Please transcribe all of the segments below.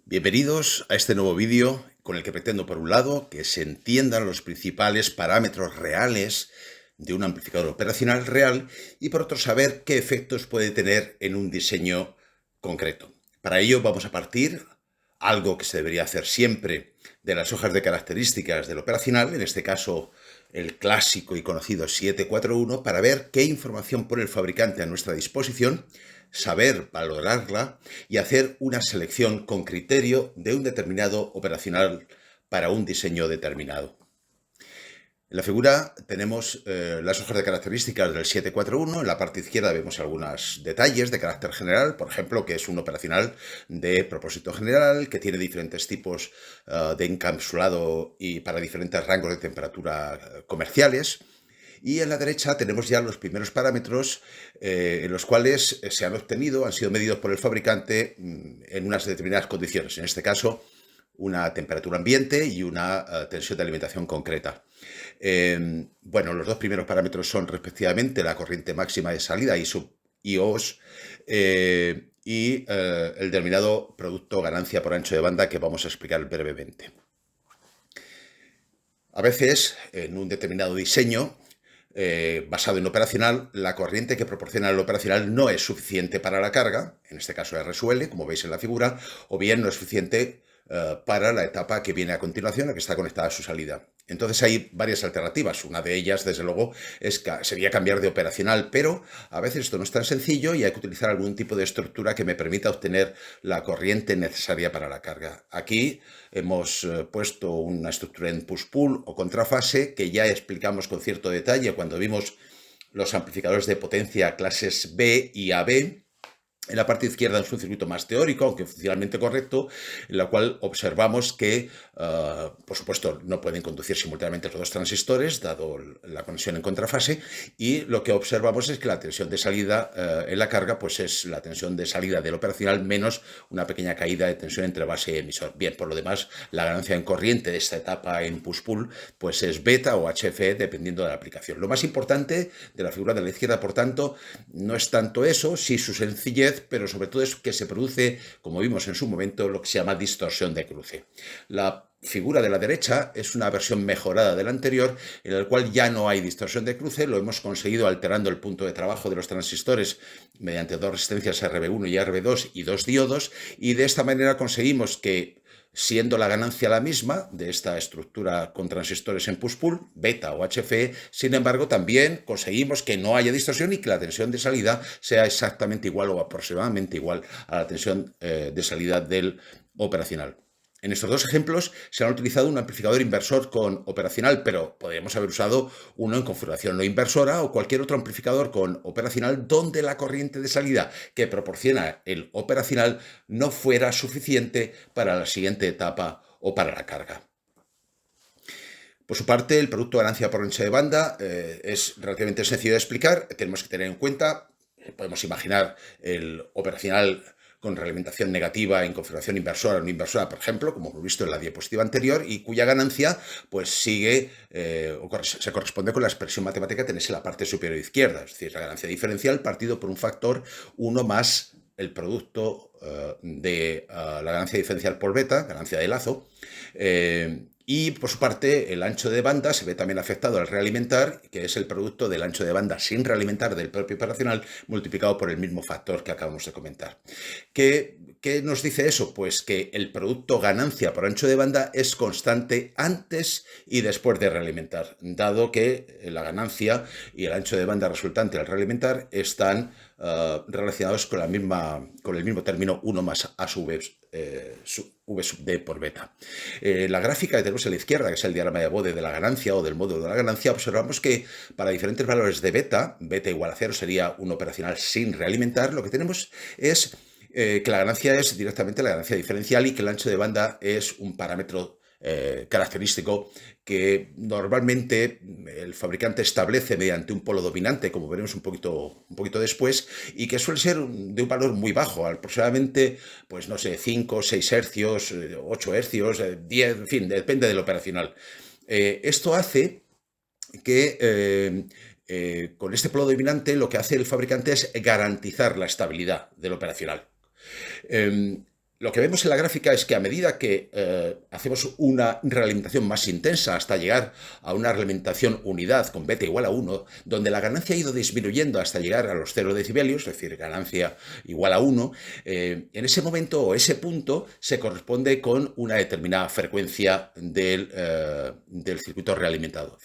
Bienvenidos a este nuevo vídeo con el que pretendo, por un lado, que se entiendan los principales parámetros reales de un amplificador operacional real y, por otro, saber qué efectos puede tener en un diseño concreto. Para ello vamos a partir, algo que se debería hacer siempre, de las hojas de características del operacional, en este caso el clásico y conocido 741, para ver qué información pone el fabricante a nuestra disposición, saber valorarla y hacer una selección con criterio de un determinado operacional para un diseño determinado. En la figura tenemos las hojas de características del 741. En la parte izquierda vemos algunos detalles de carácter general, por ejemplo, que es un operacional de propósito general, que tiene diferentes tipos de encapsulado y para diferentes rangos de temperatura comerciales. Y en la derecha tenemos ya los primeros parámetros en los cuales se han obtenido, han sido medidos por el fabricante en unas determinadas condiciones. En este caso, una temperatura ambiente y una tensión de alimentación concreta. Bueno, los dos primeros parámetros son respectivamente la corriente máxima de salida y sub IOS y el denominado producto ganancia por ancho de banda, que vamos a explicar brevemente. A veces, en un determinado diseño basado en operacional, la corriente que proporciona el operacional no es suficiente para la carga, en este caso RSUL, como veis en la figura, o bien no es suficiente para la etapa que viene a continuación, la que está conectada a su salida. Entonces hay varias alternativas. Una de ellas, desde luego, sería cambiar de operacional, pero a veces esto no es tan sencillo y hay que utilizar algún tipo de estructura que me permita obtener la corriente necesaria para la carga. Aquí hemos puesto una estructura en push-pull o contrafase que ya explicamos con cierto detalle cuando vimos los amplificadores de potencia clases B y AB. En la parte izquierda es un circuito más teórico, aunque funcionalmente correcto, en la cual observamos que, por supuesto, no pueden conducir simultáneamente los dos transistores, dado la conexión en contrafase, y lo que observamos es que la tensión de salida en la carga pues es la tensión de salida del operacional menos una pequeña caída de tensión entre base y emisor. Bien, por lo demás, la ganancia en corriente de esta etapa en push-pull pues es beta o HFE, dependiendo de la aplicación. Lo más importante de la figura de la izquierda, por tanto, no es tanto eso, sí su sencillez, pero sobre todo es que se produce, como vimos en su momento, lo que se llama distorsión de cruce. La figura de la derecha es una versión mejorada de la anterior, en la cual ya no hay distorsión de cruce. Lo hemos conseguido alterando el punto de trabajo de los transistores mediante dos resistencias RB1 y RB2 y dos diodos, y de esta manera conseguimos que, siendo la ganancia la misma de esta estructura con transistores en push-pull, beta o HFE, sin embargo también conseguimos que no haya distorsión y que la tensión de salida sea exactamente igual o aproximadamente igual a la tensión de salida del operacional. En estos dos ejemplos se han utilizado un amplificador inversor con operacional, pero podríamos haber usado uno en configuración no inversora o cualquier otro amplificador con operacional donde la corriente de salida que proporciona el operacional no fuera suficiente para la siguiente etapa o para la carga. Por su parte, el producto ganancia por ancho de banda es relativamente sencillo de explicar. Tenemos que tener en cuenta, podemos imaginar el operacional con realimentación negativa en configuración inversora o no inversora, por ejemplo, como hemos visto en la diapositiva anterior, y cuya ganancia pues sigue o se corresponde con la expresión matemática que tenéis en la parte superior izquierda, es decir, la ganancia diferencial partido por un factor 1 más el producto de la ganancia diferencial por beta, ganancia de lazo, y por su parte el ancho de banda se ve también afectado al realimentar, que es el producto del ancho de banda sin realimentar del propio operacional multiplicado por el mismo factor que acabamos de comentar. ¿Qué nos dice eso? Pues que el producto ganancia por ancho de banda es constante antes y después de realimentar, dado que la ganancia y el ancho de banda resultante al realimentar están relacionados con el mismo término 1 más A sub V sub D por beta. La gráfica que tenemos a la izquierda, que es el diagrama de Bode de la ganancia o del módulo de la ganancia, observamos que para diferentes valores de beta igual a 0 sería un operacional sin realimentar, lo que tenemos es que la ganancia es directamente la ganancia diferencial y que el ancho de banda es un parámetro característico que normalmente el fabricante establece mediante un polo dominante, como veremos un poquito después, y que suele ser de un valor muy bajo, aproximadamente, pues no sé, 5, 6 hercios, 8 hercios, 10, en fin, depende del operacional. Esto hace que con este polo dominante lo que hace el fabricante es garantizar la estabilidad del operacional. Lo que vemos en la gráfica es que a medida que hacemos una realimentación más intensa hasta llegar a una realimentación unidad con beta igual a 1, donde la ganancia ha ido disminuyendo hasta llegar a los 0 decibelios, es decir, ganancia igual a 1, en ese momento o ese punto se corresponde con una determinada frecuencia del circuito realimentado.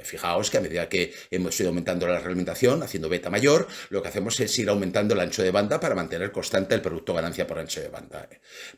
Fijaos que a medida que hemos ido aumentando la realimentación, haciendo beta mayor, lo que hacemos es ir aumentando el ancho de banda para mantener constante el producto ganancia por ancho de banda.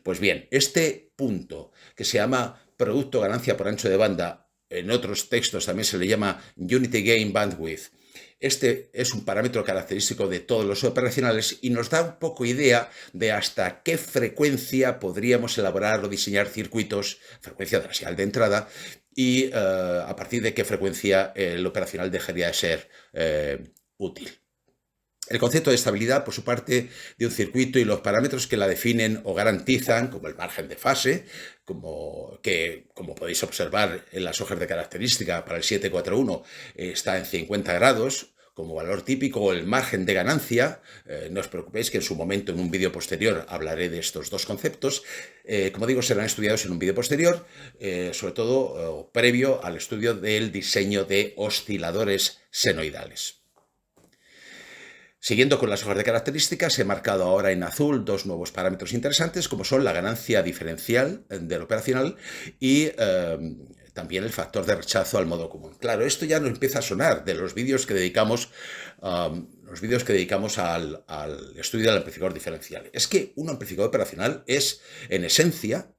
Pues bien, este punto que se llama producto ganancia por ancho de banda, en otros textos también se le llama Unity Gain Bandwidth. Este es un parámetro característico de todos los operacionales y nos da un poco idea de hasta qué frecuencia podríamos elaborar o diseñar circuitos, frecuencia de la señal de entrada, y a partir de qué frecuencia el operacional dejaría de ser útil. El concepto de estabilidad, por su parte, de un circuito y los parámetros que la definen o garantizan, como el margen de fase, como podéis observar en las hojas de característica para el 741, está en 50 grados, como valor típico, el margen de ganancia. No os preocupéis que en su momento, en un vídeo posterior, hablaré de estos dos conceptos. Como digo, serán estudiados en un vídeo posterior, sobre todo previo al estudio del diseño de osciladores senoidales. Siguiendo con las hojas de características, he marcado ahora en azul dos nuevos parámetros interesantes, como son la ganancia diferencial del operacional y también el factor de rechazo al modo común. Claro, esto ya nos empieza a sonar de los vídeos que dedicamos, al estudio del amplificador diferencial. Es que un amplificador operacional es, en esencia,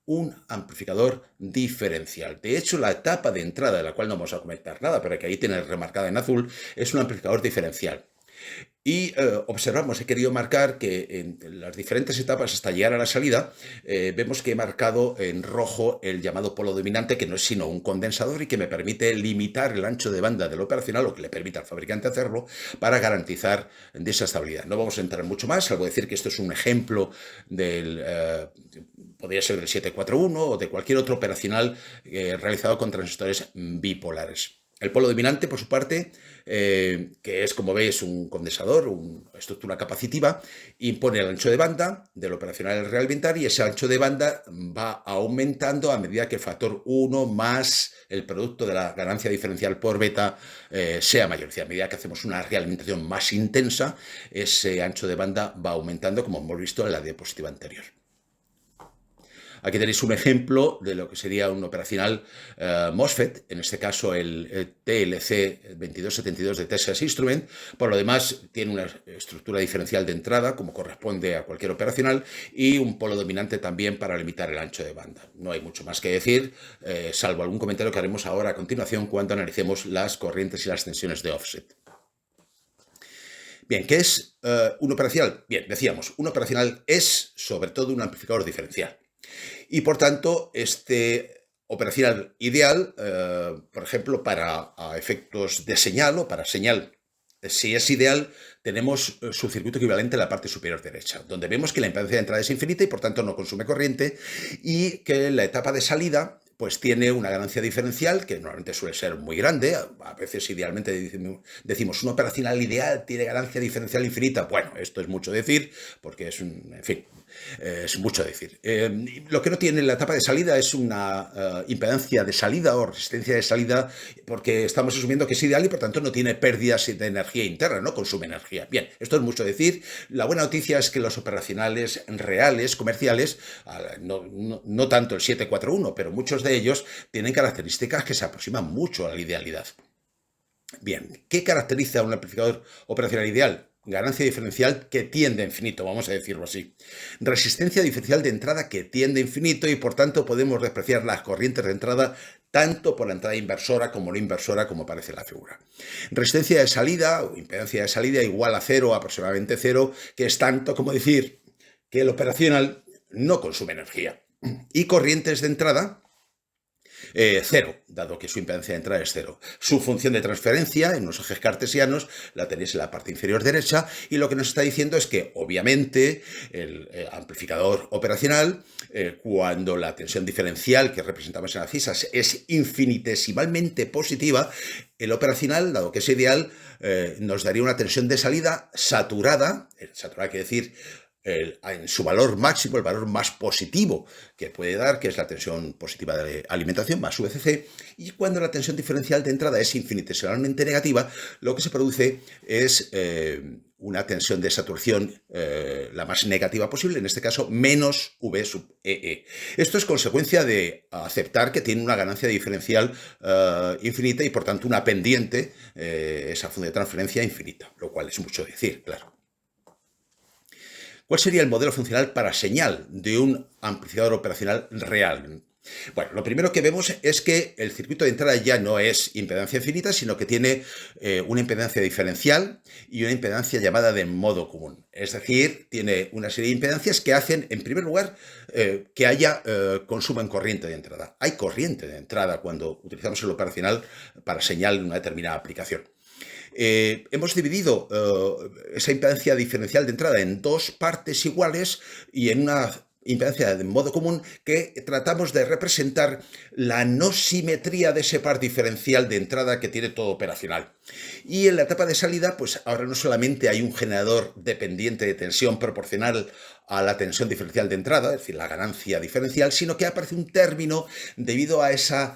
un amplificador diferencial. De hecho, la etapa de entrada, de la cual no vamos a comentar nada, pero que ahí tiene remarcada en azul, es un amplificador diferencial. Y observamos, he querido marcar que en las diferentes etapas hasta llegar a la salida, vemos que he marcado en rojo el llamado polo dominante, que no es sino un condensador y que me permite limitar el ancho de banda del operacional, o que le permite al fabricante hacerlo, para garantizar esa estabilidad. No vamos a entrar mucho más, salvo decir que esto es un ejemplo podría ser del 741 o de cualquier otro operacional realizado con transistores bipolares. El polo dominante, por su parte, que es, como veis, un condensador, una estructura capacitiva, impone el ancho de banda del operacional realimentar y ese ancho de banda va aumentando a medida que el factor 1 más el producto de la ganancia diferencial por beta sea mayor. A medida que hacemos una realimentación más intensa, ese ancho de banda va aumentando, como hemos visto en la diapositiva anterior. Aquí tenéis un ejemplo de lo que sería un operacional MOSFET, en este caso el TLC2272 de Texas Instruments. Por lo demás, tiene una estructura diferencial de entrada, como corresponde a cualquier operacional, y un polo dominante también para limitar el ancho de banda. No hay mucho más que decir, salvo algún comentario que haremos ahora a continuación cuando analicemos las corrientes y las tensiones de offset. Bien, ¿qué es un operacional? Bien, decíamos, un operacional es sobre todo un amplificador diferencial. Y por tanto, este operacional ideal, por ejemplo, para efectos de señal o para señal, si es ideal, tenemos su circuito equivalente en la parte superior derecha, donde vemos que la impedancia de entrada es infinita y por tanto no consume corriente, y que la etapa de salida pues tiene una ganancia diferencial que normalmente suele ser muy grande. A veces idealmente decimos un operacional ideal tiene ganancia diferencial infinita. Bueno, esto es mucho decir, porque es en fin, es mucho decir. Lo que no tiene la etapa de salida es una impedancia de salida o resistencia de salida, porque estamos asumiendo que es ideal y por tanto no tiene pérdidas de energía interna, no consume energía. Bien, esto es mucho decir. La buena noticia es que los operacionales reales, comerciales, no tanto el 741, pero muchos de ellos tienen características que se aproximan mucho a la idealidad. Bien, ¿qué caracteriza a un amplificador operacional ideal? Ganancia diferencial que tiende a infinito, vamos a decirlo así. Resistencia diferencial de entrada que tiende a infinito y por tanto podemos despreciar las corrientes de entrada tanto por la entrada inversora como no inversora, como aparece en la figura. Resistencia de salida o impedancia de salida igual a cero, aproximadamente cero, que es tanto como decir que el operacional no consume energía. Y corrientes de entrada, cero, dado que su impedancia de entrada es cero. Su función de transferencia en los ejes cartesianos la tenéis en la parte inferior derecha y lo que nos está diciendo es que obviamente el amplificador operacional, cuando la tensión diferencial que representamos en las fisas es infinitesimalmente positiva, el operacional, dado que es ideal, nos daría una tensión de salida saturada, saturada quiere decir en su valor máximo, el valor más positivo que puede dar, que es la tensión positiva de alimentación más VCC, y cuando la tensión diferencial de entrada es infinitesimalmente negativa, lo que se produce es una tensión de saturación la más negativa posible, en este caso menos V sub EE. Esto es consecuencia de aceptar que tiene una ganancia diferencial infinita y por tanto una pendiente, esa función de transferencia infinita, lo cual es mucho decir, claro. ¿Cuál sería el modelo funcional para señal de un amplificador operacional real? Bueno, lo primero que vemos es que el circuito de entrada ya no es impedancia infinita, sino que tiene una impedancia diferencial y una impedancia llamada de modo común. Es decir, tiene una serie de impedancias que hacen, en primer lugar, que haya consumo en corriente de entrada. Hay corriente de entrada cuando utilizamos el operacional para señal de una determinada aplicación. Hemos dividido esa impedancia diferencial de entrada en dos partes iguales y en una impedancia de modo común que tratamos de representar la no simetría de ese par diferencial de entrada que tiene todo operacional. Y en la etapa de salida, pues ahora no solamente hay un generador dependiente de tensión proporcional a la tensión diferencial de entrada, es decir, la ganancia diferencial, sino que aparece un término debido a ese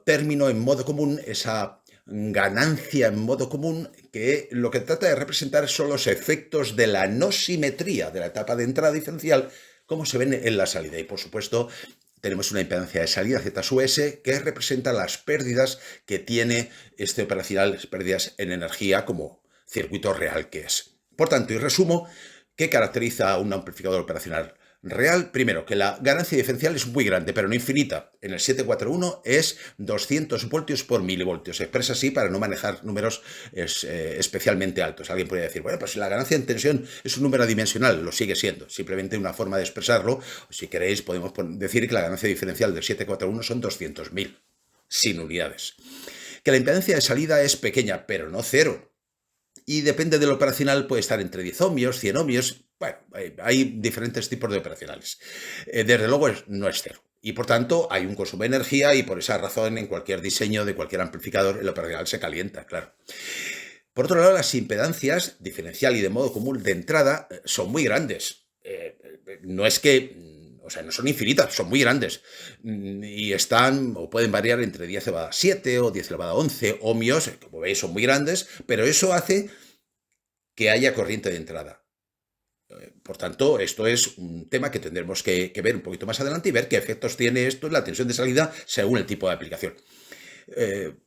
término en modo común, esa ganancia en modo común, que lo que trata de representar son los efectos de la no simetría de la etapa de entrada diferencial, como se ven en la salida. Y por supuesto, tenemos una impedancia de salida Z sub S que representa las pérdidas que tiene este operacional, las pérdidas en energía como circuito real que es. Por tanto, y resumo, ¿qué caracteriza a un amplificador operacional real? Primero, que la ganancia diferencial es muy grande, pero no infinita. En el 741 es 200 voltios por milivoltios. Se expresa así para no manejar números especialmente altos. Alguien podría decir, bueno, pues si la ganancia en tensión es un número adimensional, lo sigue siendo. Simplemente una forma de expresarlo. Si queréis, podemos decir que la ganancia diferencial del 741 son 200.000, sin unidades. Que la impedancia de salida es pequeña, pero no cero. Y depende del operacional, puede estar entre 10 ohmios, 100 ohmios. Bueno, hay diferentes tipos de operacionales. Desde luego no es cero. Y por tanto hay un consumo de energía y por esa razón en cualquier diseño de cualquier amplificador el operacional se calienta, claro. Por otro lado, las impedancias diferencial y de modo común de entrada son muy grandes. No es que... O sea, no son infinitas, son muy grandes. Y están, o pueden variar entre 10 elevado a 7 o 10 elevado a 11 ohmios, como veis son muy grandes, pero eso hace que haya corriente de entrada. Por tanto, esto es un tema que tendremos que ver un poquito más adelante y ver qué efectos tiene esto en la tensión de salida según el tipo de aplicación.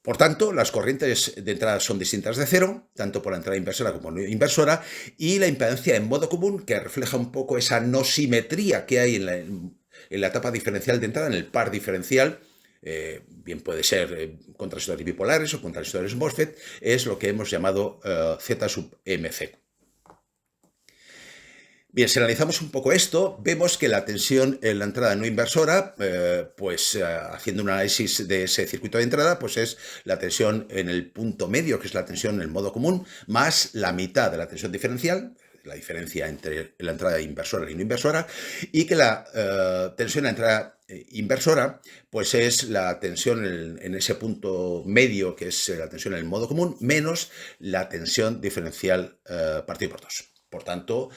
Por tanto, las corrientes de entrada son distintas de cero, tanto por la entrada inversora como no inversora, y la impedancia en modo común, que refleja un poco esa no simetría que hay en la etapa diferencial de entrada, en el par diferencial, bien puede ser con transistores bipolares o con transistores MOSFET, es lo que hemos llamado Z sub MC. Bien, si analizamos un poco esto, vemos que la tensión en la entrada no inversora, haciendo un análisis de ese circuito de entrada, pues es la tensión en el punto medio, que es la tensión en el modo común, más la mitad de la tensión diferencial, la diferencia entre la entrada inversora y no inversora, y que la tensión en la entrada inversora, pues es la tensión en ese punto medio, que es la tensión en el modo común, menos la tensión diferencial partido por 2. Por tanto,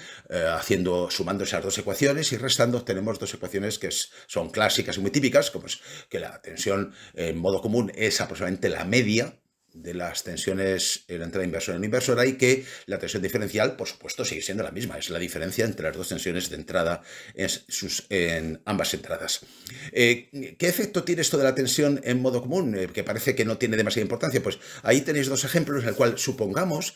sumando esas dos ecuaciones y restando, tenemos dos ecuaciones que son clásicas y muy típicas, como es que la tensión en modo común es aproximadamente la media de las tensiones en la entrada inversora y no inversora, y que la tensión diferencial, por supuesto, sigue siendo la misma. Es la diferencia entre las dos tensiones de entrada en ambas entradas. ¿Qué efecto tiene esto de la tensión en modo común? Que parece que no tiene demasiada importancia. Pues ahí tenéis dos ejemplos en el cual supongamos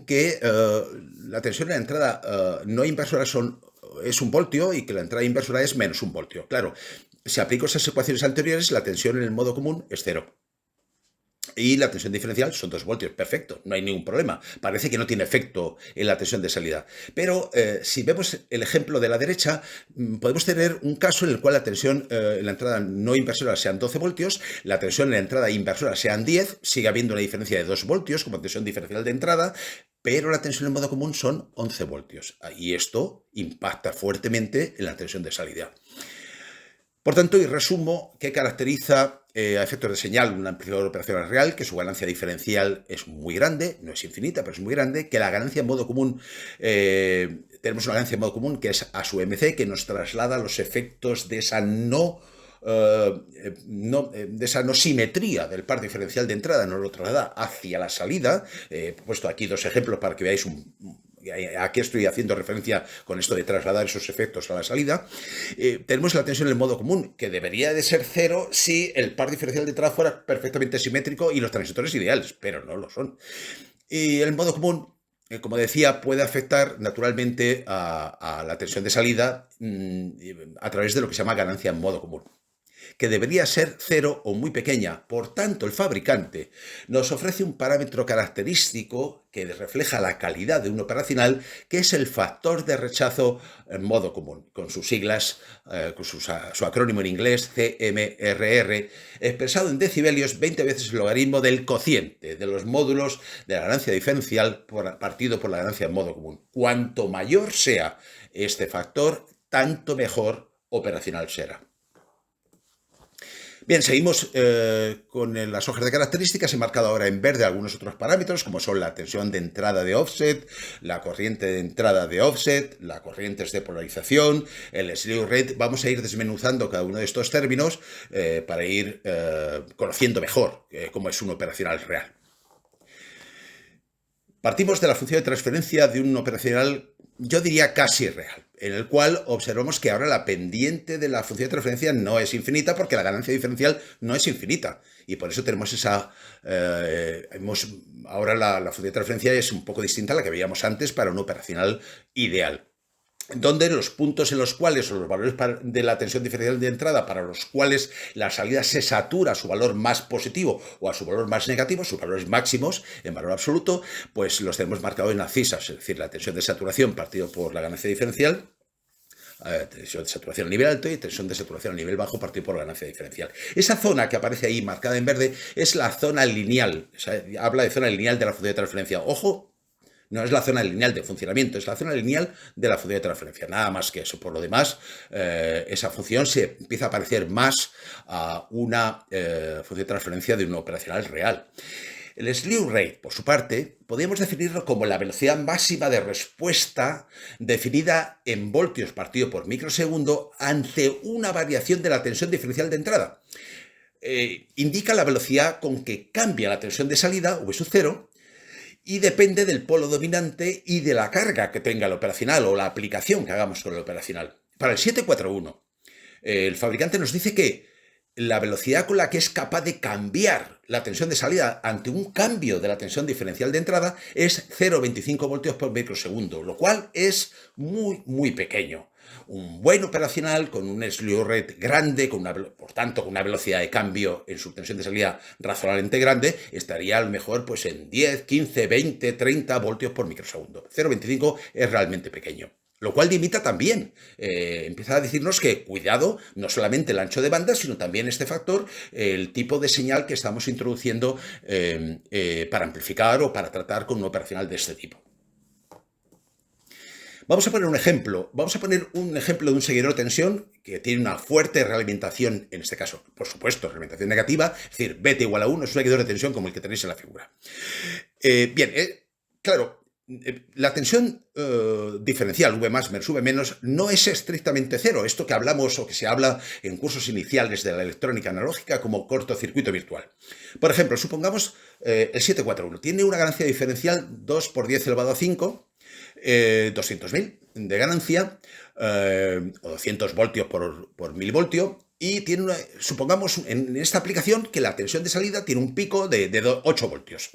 que la tensión en la entrada no inversora es 1 voltio y que la entrada inversora es menos 1 voltio. Claro, si aplico esas ecuaciones anteriores, la tensión en el modo común es 0. Y la tensión diferencial son 2 voltios, perfecto, no hay ningún problema. Parece que no tiene efecto en la tensión de salida. Pero si vemos el ejemplo de la derecha, podemos tener un caso en el cual la tensión en la entrada no inversora sean 12 voltios, la tensión en la entrada inversora sean 10, sigue habiendo una diferencia de 2 voltios como tensión diferencial de entrada, pero la tensión en modo común son 11 voltios. Y esto impacta fuertemente en la tensión de salida. Por tanto, y resumo, ¿qué caracteriza a efectos de señal un amplificador operacional real? Que su ganancia diferencial es muy grande, no es infinita, pero es muy grande, que la ganancia en modo común, tenemos una ganancia en modo común que es A sub MC, que nos traslada los efectos de esa de esa no simetría del par diferencial de entrada, nos lo traslada hacia la salida. He puesto aquí dos ejemplos para que veáis a qué estoy haciendo referencia con esto de trasladar esos efectos a la salida. Tenemos la tensión en el modo común, que debería de ser cero si el par diferencial de entrada fuera perfectamente simétrico y los transistores ideales, pero no lo son. Y el modo común, como decía, puede afectar naturalmente a la tensión de salida a través de lo que se llama ganancia en modo común, que debería ser cero o muy pequeña. Por tanto, el fabricante nos ofrece un parámetro característico que refleja la calidad de un operacional, que es el factor de rechazo en modo común, con sus siglas, con su acrónimo en inglés, CMRR, expresado en decibelios 20 veces el logaritmo del cociente de los módulos de la ganancia diferencial partido por la ganancia en modo común. Cuanto mayor sea este factor, tanto mejor operacional será. Bien, seguimos con las hojas de características. He marcado ahora en verde algunos otros parámetros, como son la tensión de entrada de offset, la corriente de entrada de offset, la corrientes de polarización, el slew rate. Vamos a ir desmenuzando cada uno de estos términos para ir conociendo mejor cómo es un operacional real. Partimos de la función de transferencia de un operacional, yo diría casi real, en el cual observamos que ahora la pendiente de la función de transferencia no es infinita porque la ganancia diferencial no es infinita. Y por eso tenemos ahora la función de transferencia es un poco distinta a la que veíamos antes para un operacional ideal, donde los puntos en los cuales, o los valores de la tensión diferencial de entrada para los cuales la salida se satura a su valor más positivo o a su valor más negativo, sus valores máximos en valor absoluto, pues los tenemos marcados en abscisas, es decir, la tensión de saturación partido por la ganancia diferencial, tensión de saturación a nivel alto y tensión de saturación a nivel bajo partido por la ganancia diferencial. Esa zona que aparece ahí marcada en verde es la zona lineal, o sea, habla de zona lineal de la función de transferencia. Ojo, no es la zona lineal de funcionamiento, es la zona lineal de la función de transferencia, nada más que eso. Por lo demás, esa función se empieza a parecer más a una función de transferencia de un operacional real. El slew rate, por su parte, podríamos definirlo como la velocidad máxima de respuesta definida en voltios partido por microsegundo ante una variación de la tensión diferencial de entrada. Indica la velocidad con que cambia la tensión de salida, V sub 0, y depende del polo dominante y de la carga que tenga el operacional o la aplicación que hagamos con el operacional. Para el 741, el fabricante nos dice que la velocidad con la que es capaz de cambiar la tensión de salida ante un cambio de la tensión diferencial de entrada es 0,25 voltios por microsegundo, lo cual es muy pequeño. Un buen operacional con un slew rate grande, por tanto con una velocidad de cambio en su tensión de salida razonablemente grande, estaría a lo mejor pues en 10, 15, 20, 30 voltios por microsegundo. 0,25 es realmente pequeño. Lo cual limita también, empieza a decirnos que cuidado, no solamente el ancho de banda, sino también este factor, el tipo de señal que estamos introduciendo para amplificar o para tratar con un operacional de este tipo. Vamos a poner un ejemplo. Vamos a poner un ejemplo de un seguidor de tensión que tiene una fuerte realimentación, en este caso, por supuesto, realimentación negativa, es decir, beta igual a 1, es un seguidor de tensión como el que tenéis en la figura. Claro, la tensión diferencial, V más menos V menos, no es estrictamente cero. Esto que hablamos o que se habla en cursos iniciales de la electrónica analógica como cortocircuito virtual. Por ejemplo, supongamos el 741. Tiene una ganancia diferencial 2 por 10 elevado a 5, 200.000 de ganancia, o 200 voltios por milivoltio, y tiene supongamos en esta aplicación que la tensión de salida tiene un pico de 8 voltios.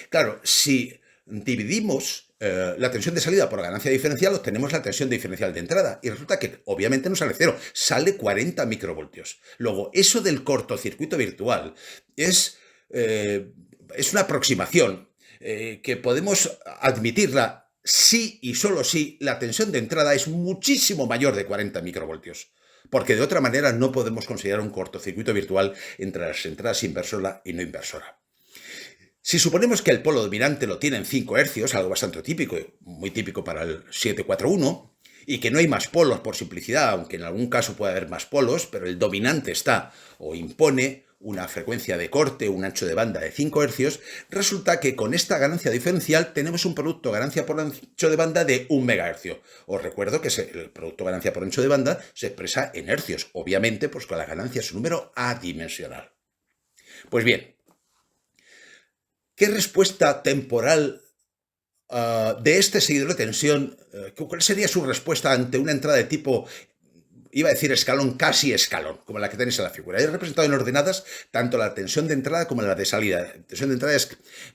Claro, si dividimos la tensión de salida por la ganancia diferencial, obtenemos la tensión diferencial de entrada y resulta que obviamente no sale cero, sale 40 microvoltios. Luego, eso del cortocircuito virtual es una aproximación que podemos admitirla si y solo si la tensión de entrada es muchísimo mayor de 40 microvoltios. Porque de otra manera no podemos considerar un cortocircuito virtual entre las entradas inversora y no inversora. Si suponemos que el polo dominante lo tiene en 5 hercios, algo bastante típico, muy típico para el 741, y que no hay más polos por simplicidad, aunque en algún caso puede haber más polos, pero el dominante está o impone una frecuencia de corte, un ancho de banda de 5 Hz, resulta que con esta ganancia diferencial tenemos un producto ganancia por ancho de banda de 1 MHz. Os recuerdo que el producto ganancia por ancho de banda se expresa en hercios, obviamente, pues con la ganancia es un número adimensional. Pues bien, ¿qué respuesta temporal de este seguidor de tensión, cuál sería su respuesta ante una entrada de tipo, iba a decir escalón, casi escalón, como la que tenéis en la figura? He representado en ordenadas tanto la tensión de entrada como la de salida. La tensión de entrada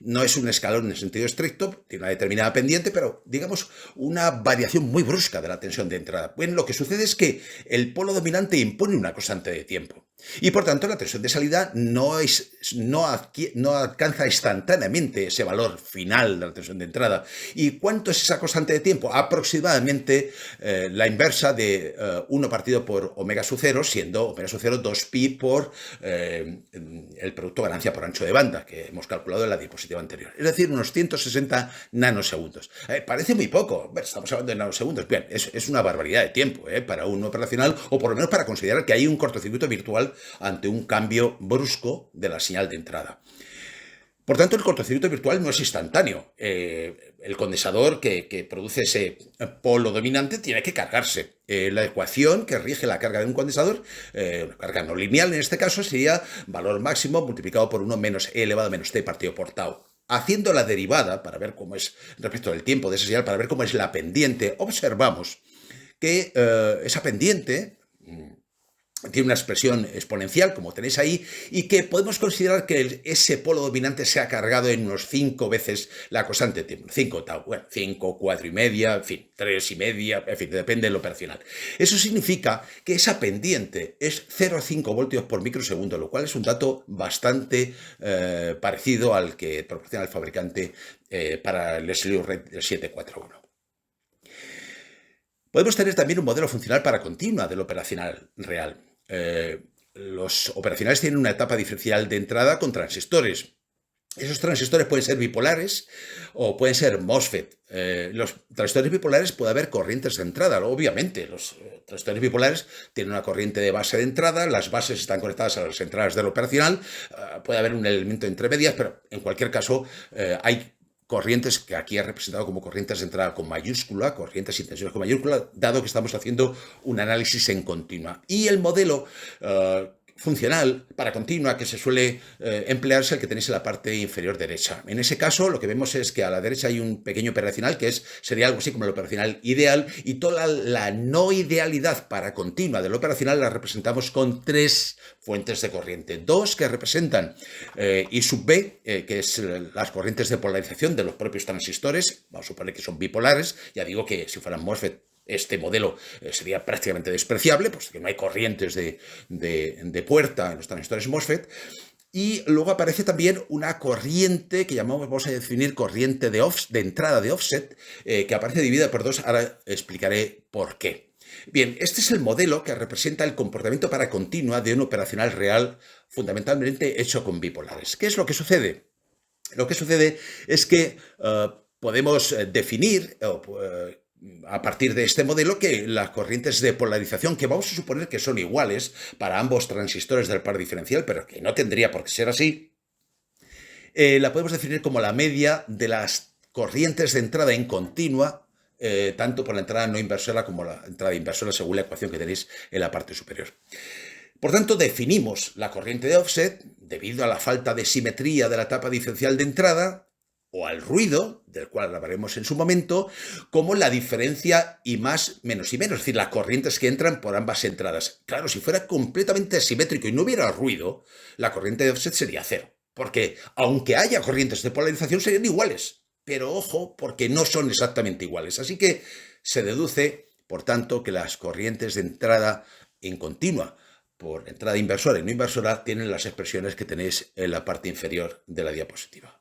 no es un escalón en el sentido estricto, tiene una determinada pendiente, pero digamos una variación muy brusca de la tensión de entrada. Bueno, lo que sucede es que el polo dominante impone una constante de tiempo. Y por tanto la tensión de salida no alcanza instantáneamente ese valor final de la tensión de entrada. ¿Y cuánto es esa constante de tiempo? Aproximadamente la inversa de 1 partido por omega sub 0, siendo omega sub 0 2pi por el producto ganancia por ancho de banda, que hemos calculado en la diapositiva anterior. Es decir, unos 160 nanosegundos. Parece muy poco, estamos hablando de nanosegundos. Bien, es una barbaridad de tiempo para un operacional, o por lo menos para considerar que hay un cortocircuito virtual ante un cambio brusco de la señal de entrada. Por tanto, el cortocircuito virtual no es instantáneo. El condensador que produce ese polo dominante tiene que cargarse. La ecuación que rige la carga de un condensador, una carga no lineal en este caso, sería valor máximo multiplicado por 1 menos e elevado a menos t partido por tau. Haciendo la derivada, para ver cómo es, respecto del tiempo de esa señal, para ver cómo es la pendiente, observamos que esa pendiente tiene una expresión exponencial, como tenéis ahí, y que podemos considerar que ese polo dominante se ha cargado en unos 5 veces la constante de tiempo. 5 tau, bueno, 5, 4 y media, en fin, 3 y media, en fin, depende del operacional. Eso significa que esa pendiente es 0,5 voltios por microsegundo, lo cual es un dato bastante parecido al que proporciona el fabricante para el Slew Red 741. Podemos tener también un modelo funcional para continua del operacional real. Los operacionales tienen una etapa diferencial de entrada con transistores. Esos transistores pueden ser bipolares o pueden ser MOSFET. Los transistores bipolares puede haber corrientes de entrada, obviamente. Los transistores bipolares tienen una corriente de base de entrada, las bases están conectadas a las entradas del operacional, puede haber un elemento entre medias, pero en cualquier caso hay corrientes que aquí he representado como corrientes de entrada con mayúscula, corrientes y tensiones con mayúscula, dado que estamos haciendo un análisis en continua. Y el modelo funcional para continua que se suele emplear es el que tenéis en la parte inferior derecha. En ese caso lo que vemos es que a la derecha hay un pequeño operacional que sería algo así como el operacional ideal, y toda la no idealidad para continua del operacional la representamos con 3 fuentes de corriente. 2 que representan I sub B, que es las corrientes de polarización de los propios transistores. Vamos a suponer que son bipolares. Ya digo que si fueran MOSFET, este modelo sería prácticamente despreciable, pues que no hay corrientes de puerta en los transistores MOSFET. Y luego aparece también una corriente que vamos a definir corriente de entrada de offset, que aparece dividida por 2. Ahora explicaré por qué. Bien, este es el modelo que representa el comportamiento para continua de un operacional real, fundamentalmente hecho con bipolares. ¿Qué es lo que sucede? Lo que sucede es que podemos definir a partir de este modelo que las corrientes de polarización, que vamos a suponer que son iguales para ambos transistores del par diferencial, pero que no tendría por qué ser así, la podemos definir como la media de las corrientes de entrada en continua, tanto por la entrada no inversora como la entrada inversora, según la ecuación que tenéis en la parte superior. Por tanto, definimos la corriente de offset debido a la falta de simetría de la etapa diferencial de entrada, o al ruido, del cual hablaremos en su momento, como la diferencia I más menos I menos, es decir, las corrientes que entran por ambas entradas. Claro, si fuera completamente simétrico y no hubiera ruido, la corriente de offset sería 0, porque aunque haya corrientes de polarización serían iguales, pero ojo, porque no son exactamente iguales. Así que se deduce, por tanto, que las corrientes de entrada en continua por entrada inversora y no inversora tienen las expresiones que tenéis en la parte inferior de la diapositiva.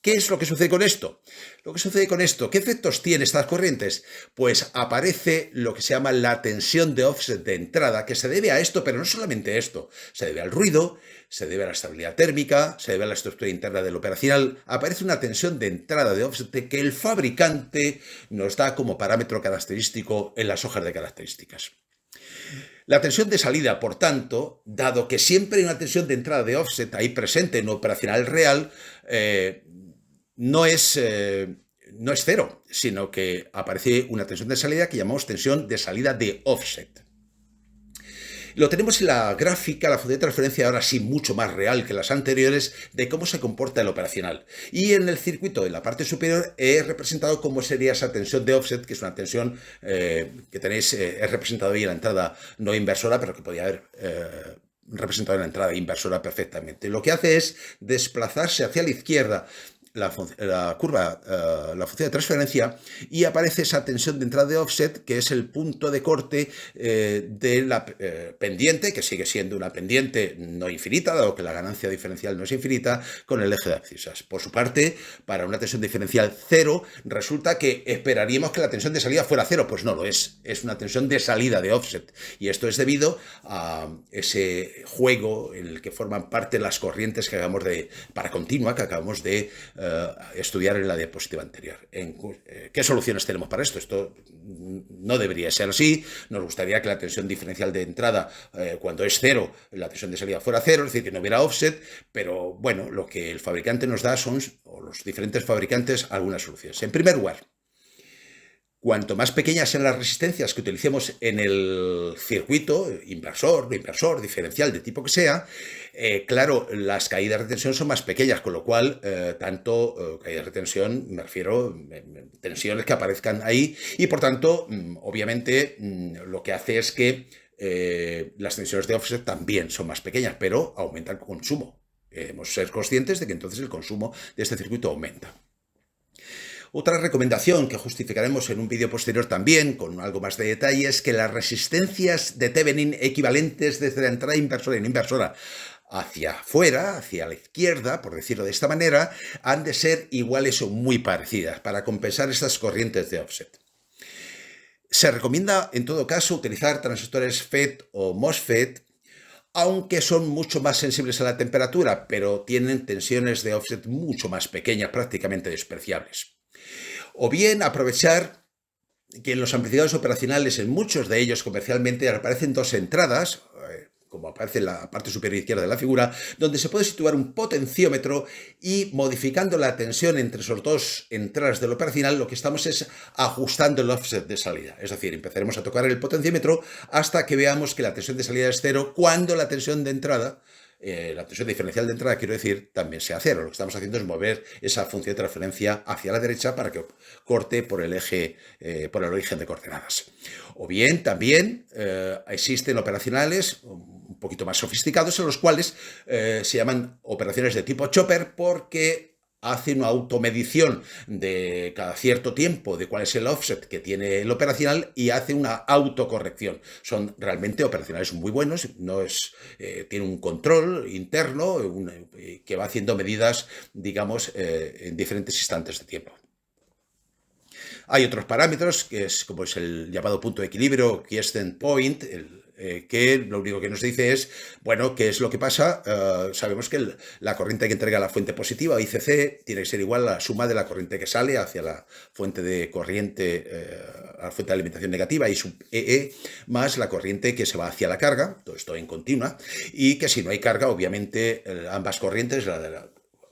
¿Qué es lo que sucede con esto? Lo que sucede con esto, ¿qué efectos tiene estas corrientes? Pues aparece lo que se llama la tensión de offset de entrada, que se debe a esto, pero no solamente esto, se debe al ruido, se debe a la estabilidad térmica, se debe a la estructura interna del operacional. Aparece una tensión de entrada de offset que el fabricante nos da como parámetro característico en las hojas de características. La tensión de salida, por tanto, dado que siempre hay una tensión de entrada de offset ahí presente en un operacional real, no es cero, sino que aparece una tensión de salida que llamamos tensión de salida de offset. Lo tenemos en la gráfica, la función de transferencia ahora sí mucho más real que las anteriores, de cómo se comporta el operacional. Y en el circuito, en la parte superior, he representado cómo sería esa tensión de offset, que es una tensión que tenéis, he representado ahí en la entrada no inversora, pero que podía haber representado en la entrada inversora perfectamente. Lo que hace es desplazarse hacia la izquierda la curva, la función de transferencia, y aparece esa tensión de entrada de offset, que es el punto de corte de la pendiente, que sigue siendo una pendiente no infinita, dado que la ganancia diferencial no es infinita, con el eje de abscisas. Por su parte, para una tensión diferencial cero, resulta que esperaríamos que la tensión de salida fuera cero. Pues no lo es una tensión de salida de offset, y esto es debido a ese juego en el que forman parte las corrientes que acabamos de, para continua, que acabamos de estudiar en la diapositiva anterior. ¿Qué soluciones tenemos para esto? Esto no debería ser así. Nos gustaría que la tensión diferencial de entrada, cuando es cero, la tensión de salida fuera cero, es decir, que no hubiera offset, pero bueno, lo que el fabricante nos da son, o los diferentes fabricantes, algunas soluciones. En primer lugar, cuanto más pequeñas sean las resistencias que utilicemos en el circuito, inversor, no inversor, diferencial, de tipo que sea, claro, las caídas de tensión son más pequeñas, con lo cual, caídas de tensión, me refiero a tensiones que aparezcan ahí, y por tanto, obviamente, lo que hace es que las tensiones de offset también son más pequeñas, pero aumenta el consumo. Debemos ser conscientes de que entonces el consumo de este circuito aumenta. Otra recomendación que justificaremos en un vídeo posterior también, con algo más de detalle, es que las resistencias de Thevenin equivalentes desde la entrada inversora y no inversora hacia afuera, hacia la izquierda, por decirlo de esta manera, han de ser iguales o muy parecidas para compensar estas corrientes de offset. Se recomienda, en todo caso, utilizar transistores FET o MOSFET, aunque son mucho más sensibles a la temperatura, pero tienen tensiones de offset mucho más pequeñas, prácticamente despreciables. O bien aprovechar que en los amplificadores operacionales, en muchos de ellos comercialmente, aparecen dos entradas, como aparece en la parte superior izquierda de la figura, donde se puede situar un potenciómetro, y modificando la tensión entre esos dos entradas del operacional, lo que estamos es ajustando el offset de salida. Es decir, empezaremos a tocar el potenciómetro hasta que veamos que la tensión de salida es cero, cuando la tensión de entrada, la tensión diferencial de entrada, quiero decir, también sea cero. Lo que estamos haciendo es mover esa función de transferencia hacia la derecha para que corte por el eje, por el origen de coordenadas. O bien, también existen operacionales un poquito más sofisticados, en los cuales se llaman operaciones de tipo chopper, porque hace una automedición de cada cierto tiempo de cuál es el offset que tiene el operacional y hace una autocorrección. Son realmente operacionales muy buenos, tiene un control interno que va haciendo medidas, digamos, en diferentes instantes de tiempo. Hay otros parámetros, como es el llamado punto de equilibrio, quiescent point, que lo único que nos dice es, bueno, ¿qué es lo que pasa? Sabemos que la corriente que entrega la fuente positiva, ICC, tiene que ser igual a la suma de la corriente que sale hacia la fuente de corriente, a la fuente de alimentación negativa, I sub EE, más la corriente que se va hacia la carga, todo esto en continua, y que si no hay carga, obviamente, ambas corrientes,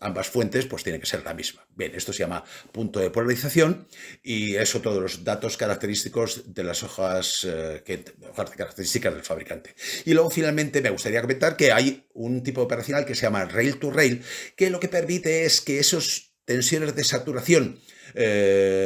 ambas fuentes, pues tienen que ser la misma. Bien, esto se llama punto de polarización, y eso todos los datos característicos de las hojas de características del fabricante. Y luego, finalmente, me gustaría comentar que hay un tipo operacional que se llama rail to rail, que lo que permite es que esas tensiones de saturación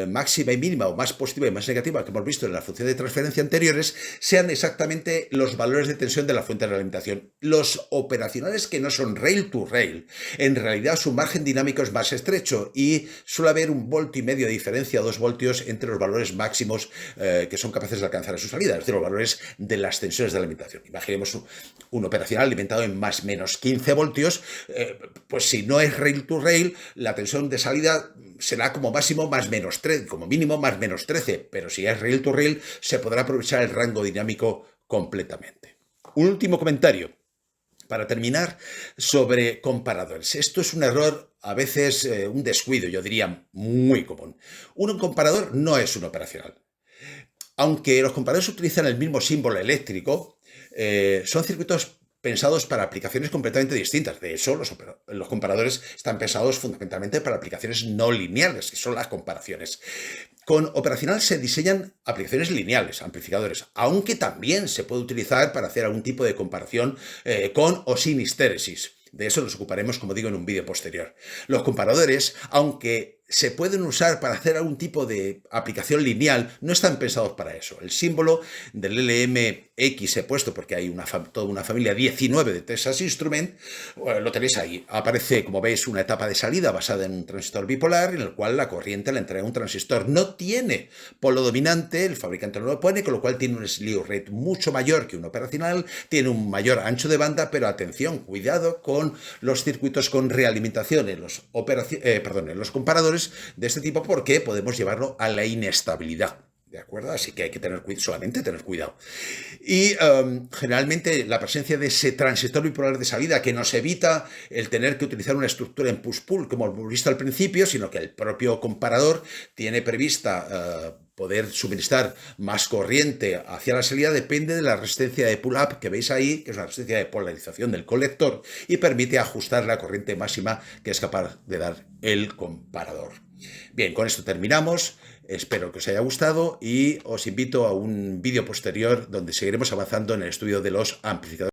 máxima y mínima, o más positiva y más negativa, que hemos visto en la función de transferencia anteriores, sean exactamente los valores de tensión de la fuente de alimentación. Los operacionales que no son rail to rail, en realidad su margen dinámico es más estrecho y suele haber 1,5 voltios de diferencia, 2 voltios entre los valores máximos que son capaces de alcanzar a su salida, es decir, los valores de las tensiones de alimentación. Imaginemos un operacional alimentado en más o menos 15 voltios, pues si no es rail to rail, la tensión de salida será como máximo más menos 13, como mínimo más menos 13, pero si es rail to rail se podrá aprovechar el rango dinámico completamente. Un último comentario para terminar sobre comparadores. Esto es un error, a veces un descuido, yo diría muy común. Un comparador no es un operacional. Aunque los comparadores utilizan el mismo símbolo eléctrico, son circuitos pensados para aplicaciones completamente distintas. De hecho, los comparadores están pensados fundamentalmente para aplicaciones no lineales, que son las comparaciones. Con operacional se diseñan aplicaciones lineales, amplificadores, aunque también se puede utilizar para hacer algún tipo de comparación con o sin histéresis. De eso nos ocuparemos, como digo, en un vídeo posterior. Los comparadores, aunque se pueden usar para hacer algún tipo de aplicación lineal, no están pensados para eso. El símbolo del LMX he puesto porque hay toda una familia 19 de Texas Instruments, lo tenéis ahí. Aparece, como veis, una etapa de salida basada en un transistor bipolar en el cual la corriente la entrega un transistor. No tiene polo dominante, el fabricante no lo pone, con lo cual tiene un slew rate mucho mayor que un operacional, tiene un mayor ancho de banda, pero atención, cuidado con los circuitos con realimentación en los comparadores de este tipo, porque podemos llevarlo a la inestabilidad. ¿De acuerdo? Así que hay que solamente tener cuidado. Y generalmente la presencia de ese transistor bipolar de salida que nos evita el tener que utilizar una estructura en push-pull, como hemos visto al principio, sino que el propio comparador tiene prevista poder suministrar más corriente hacia la salida, depende de la resistencia de pull-up que veis ahí, que es una resistencia de polarización del colector, y permite ajustar la corriente máxima que es capaz de dar el comparador. Bien, con esto terminamos. Espero que os haya gustado y os invito a un vídeo posterior donde seguiremos avanzando en el estudio de los amplificadores.